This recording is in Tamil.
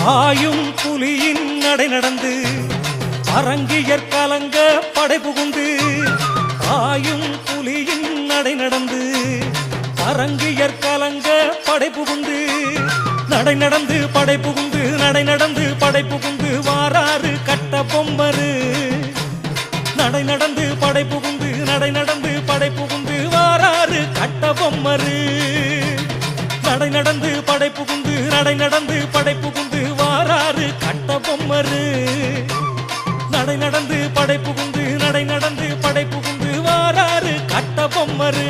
பாயும் புலியின் நடை நடந்து அரங்கியற் கலங்க படை புகுந்து பாயும் புலியின் நடை நடந்து அரங்கியற் கலங்க படை புகுந்து நடை நடந்து படை புகுந்து நடை நடந்து படை புகுந்து வாராறு கட்ட பொம்மரு நடை நடந்து படை புகுந்து நடை நடந்து படை புகுந்து வாராறு கட்ட பொம்மரு நடை நடந்து படை புகுந்து நடை நடந்து படை புகுந்து வாராறு கட்ட பொம்மரு நடை நடந்து படை புகுந்து நடை நடந்து படை புகுந்து வாராறு கட்ட பொம்மரு